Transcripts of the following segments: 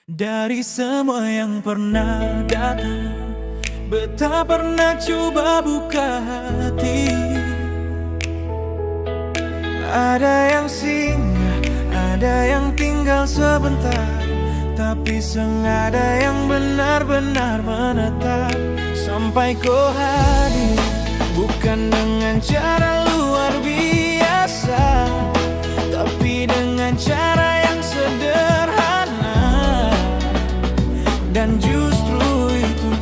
Dari semua yang pernah datang, beta pernah coba buka hati. Ada yang singgah, ada yang tinggal sebentar, tapi sengaja yang benar-benar menetap. Sampai kau hadir, bukan dengan cara luar biasa, tapi dengan cara yang sederhana. Dan justru itu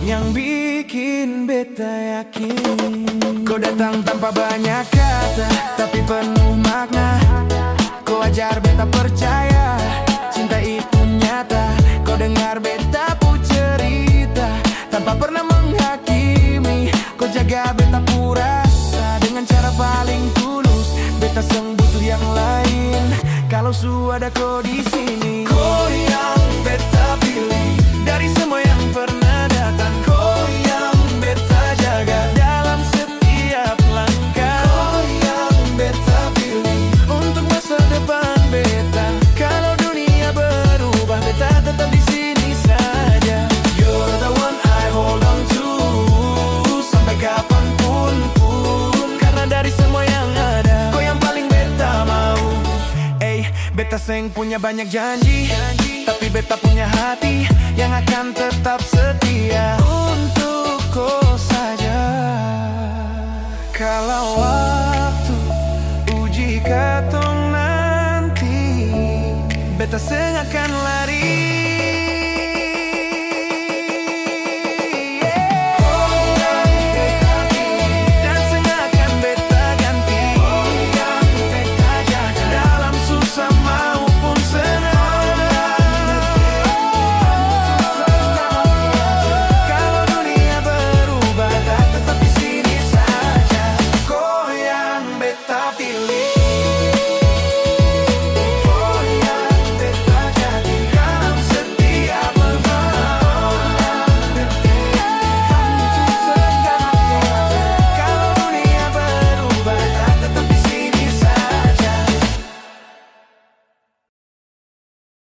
yang bikin beta yakin. Kau datang tanpa banyak kata, tapi penuh makna. Kau ajar beta percaya, cinta itu nyata. Kau dengar beta pu cerita, tanpa pernah menghakimi. Kau jaga beta pu rasa, dengan cara paling tulus. Beta seng butuh yang lain, kalau su ada kau di sini. Kau yang beta pilih, dari semua yang pernah datang. Kau yang beta jaga dalam setiap langkah. Kau yang beta pilih untuk masa depan beta. Kalau dunia berubah, beta tetap di sini saja. You're the one I hold on to, sampai kapanpun pun. Karena dari semua yang ada, kau yang paling beta mau. Beta seng punya banyak janji, tapi beta punya hati yang akan tetap setia untuk kau saja. Kalau waktu uji katong nanti, beta seng